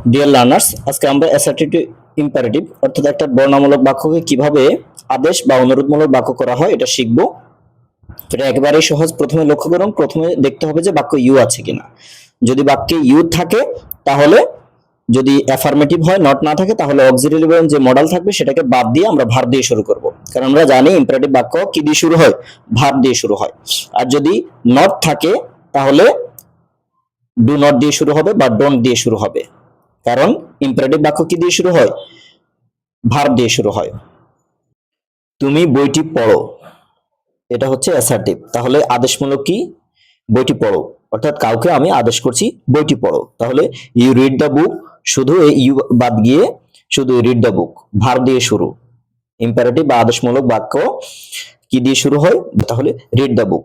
Dear learners, আজকে আমরা assertive imperative অর্থাৎ একটা বর্ণনামূলক বাক্যকে কিভাবে আদেশ বা অনুরোধমূলক বাক্য করা হয় এটা শিখব। এটা একেবারেই সহজ। প্রথমে লক্ষ্য করুন, প্রথমে দেখতে হবে যে বাক্য ইউ আছে কিনা। যদি বাক্যে ইউ থাকে তাহলে, যদি অ্যাফার্মেটিভ হয়, নট না থাকে তাহলে অক্সিলিয়ারি ভার্ব যে মডাল থাকবে সেটাকে বাদ দিয়ে আমরা ভার্ব দিয়ে শুরু করব। কারণ আমরা জানি ইম্পারেটিভ বাক্য কি দিয়ে শুরু হয়? ভার্ব দিয়ে শুরু হয়। আর যদি নট থাকে তাহলে ডু নট দিয়ে শুরু হবে বা ডোন্ট দিয়ে শুরু হবে। কারণ ইম্পারেটিভ বাক্য কি দিয়ে শুরু হয়? ভার্ব দিয়ে শুরু হয়। তুমি বইটি পড়ো, এটা হচ্ছে অ্যাসার্টিভ। তাহলে আদেশমূলক কি? বইটি পড়ো, অর্থাৎ কাউকে আমি আদেশ করছি বইটি পড়ো। তাহলে ইউ রিড দ্য বুক, শুধু এই ইউ বাদ গিয়ে শুধু রিড দ্য বুক, ভার্ব দিয়ে শুরু। ইম্পারেটিভ বা আদেশমূলক বাক্য কি দিয়ে শুরু হয়? তাহলে রিড দ্য বুক।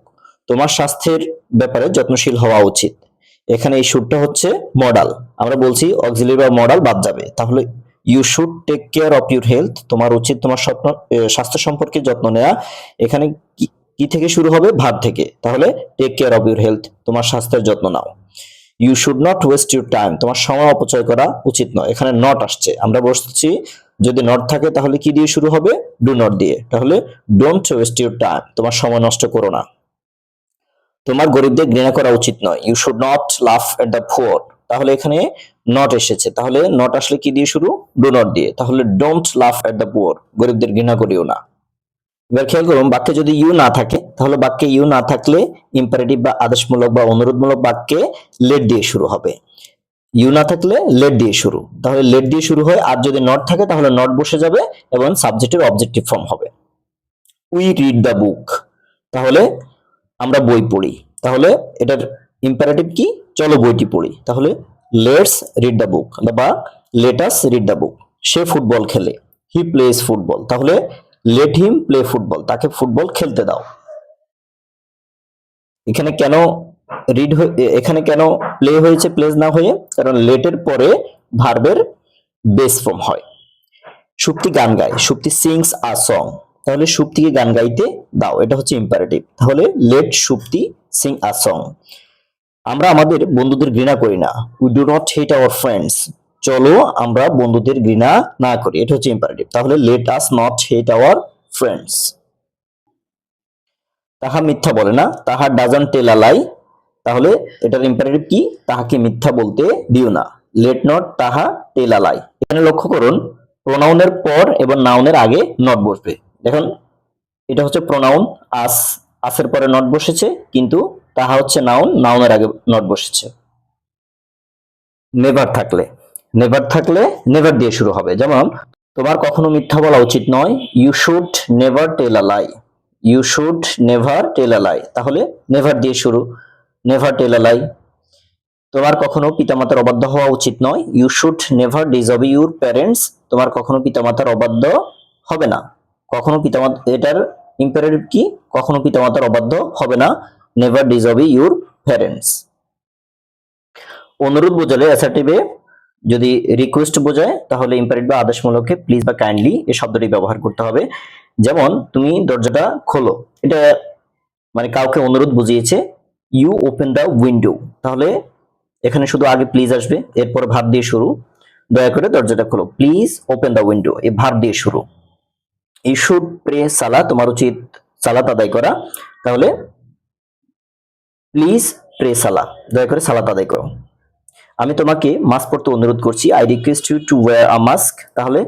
তোমার স্বাস্থ্যের ব্যাপারে যত্নশীল হওয়া উচিত। এখানে এই শুডটা হচ্ছে মডাল, আমরা বলছি অক্সিলিয়ারি বা মডাল বাদ যাবে। তাহলে you should take care of your health, তোমার উচিত তোমার স্বাস্থ্য সম্পর্কে যত্ন নেওয়া। এখানে কি থেকে শুরু হবে? ভার্ব থেকে। তাহলে take care of your health, তোমার স্বাস্থ্যের যত্ন নাও। You should not waste your time, তোমার সময় অপচয় করা উচিত নয়। এখানে নট আসছে, আমরা বলছি যদি নট থাকে তাহলে কি দিয়ে শুরু হবে? ডু নট দিয়ে। তাহলে ডোন্ট ওয়েস্ট ইউর টাইম, তোমার সময় নষ্ট করো না। তোমার গরিবদের ঘৃণা করা উচিত নয়। ইউ শুড নট লাফ এট দ্য পুয়ার, তাহলে এখানে নট এসেছে। তাহলে নট আসলে কি দিয়ে শুরু? ডু নট দিয়ে। তাহলে ডোন্ট লাফ এট দ্য পুয়ার, গরিবদের ঘৃণা করিও না। এবার খেয়াল করুন, বাক্যে যদি ইউ না থাকে তাহলে বাক্যে ইউ না থাকলে ইম্পারেটিভ বা আদেশমূলক বা অনুরোধমূলক বাক্যে লেট দিয়ে শুরু হবে। ইউ না থাকলে লেট দিয়ে শুরু, তাহলে লেট দিয়ে শুরু হয়। আর যদি নট থাকে তাহলে নট বসে যাবে এবং সাবজেক্টের অবজেক্টিভ ফর্ম হবে। উই রিড দ্য বুক, তাহলে আমরা বই পড়ি। তাহলে এটার ইম্পারেটিভ কি? চলো বইটি পড়ি। তাহলে লেটস রিড দ্য বুক বা লেটাস রিড দ্য বুক। সে ফুটবল খেলে, হি প্লেজ ফুটবল। তাহলে লেট হিম প্লে ফুটবল, তাকে ফুটবল খেলতে দাও। এখানে কেন রিড, এখানে কেন প্লে হয়েছে প্লেজ না হয়ে? কারণ লেটের পরে ভার্বের বেস ফর্ম হয়। সুপ্তি গান গায়, সুপ্তি সিংস আ সং, তাহলে সুপ্তিকে গান গাইতে দাও, এটা হচ্ছে ইম্পারেটিভ। তাহলে let Supti sing a song. আমরা আমাদের বন্ধুদের ঘৃণা করি না, we do not hate our friends, চলো আমরা বন্ধুদের ঘৃণা না করি, এটা হচ্ছে ইম্পারেটিভ। তাহলে let us not hate our friends. তাহা মিথ্যা বলে না, তাহা ডাজন্ট টেল আ লাই, তাহলে এটার ইম্পারেটিভ কি? তাহাকে মিথ্যা বলতে দিও না, লেট নট তাহা টেল আ লাই। এখানে লক্ষ্য করুন, প্রোনাউনের পর এবং নাউনের আগে নট বসবে। দেখুন এটা হচ্ছে প্রোনাউন আস, আসের পরে নট বসেছে, কিন্তু তাহা হচ্ছে নাউন, নাউনের আগে নট বসেছে। নেভার থাকলে, নেভার থাকলে নেভার দিয়ে শুরু হবে। যেমন তোমার কখনো মিথ্যা বলা উচিত নয়, you should never tell a lie, you should never tell a lie. তাহলে নেভার দিয়ে শুরু, নেভার টেল আ লাই। তোমার কখনো পিতামাতার অবাধ্য হওয়া উচিত নয়, you should never disobey your parents, তোমার কখনো পিতামাতার অবাধ্য হবে না। কখনো পিতামাতা, এটার ইম্পারেটিভ কি? কখনো পিতামাতার অবাধ্য হবে না, নেভার ডিসঅবে ইউর প্যারেন্টস। অনুরোধ বোঝালে অ্যাসার্টিভে যদি রিকোয়েস্ট বোঝায় তাহলে ইম্পারেটিভ বা আদেশমূলকে প্লিজ বা কাইন্ডলি এই শব্দটি ব্যবহার করতে হবে। যেমন তুমি দরজাটা খোলো, এটা মানে কাউকে অনুরোধ বুঝিয়েছে, ইউ ওপেন দ্য উইন্ডো, তাহলে এখানে শুধু আগে প্লিজ আসবে, এরপরে ভার্ব দিয়ে শুরু। দয়া করে দরজাটা খোলো, প্লিজ ওপেন দ্য উইন্ডো, এই ভার্ব দিয়ে শুরু। ইউ শুড প্রে সালাত, তোমার উচিত সালাত আদায় করা, তাহলে প্লিজ প্রে সালাত, দয়া করে সালাত আদায় করো। আমি তোমাকে মাস্ক পরতে অনুরোধ করছি, I request you to wear a mask, তাহলে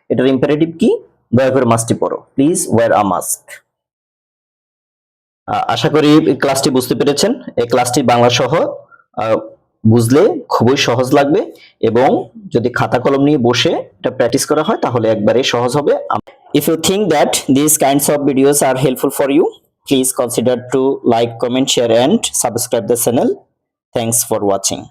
এটার ইম্পারেটিভ কি? দয়া করে মাস্কটি পরো, প্লিজ ওয়্যার আ মাস্ক। আশা করি ক্লাসটি বুঝতে পেরেছেন। এই ক্লাসটি বাংলা সহ বুঝলে খুবই সহজ লাগবে, এবং যদি খাতা কলম নিয়ে বসে এটা প্র্যাকটিস করা হয় তাহলে একবারে সহজ হবে। If you think that these kinds of videos are helpful for you, please consider to like, comment, share and subscribe the channel. Thanks for watching.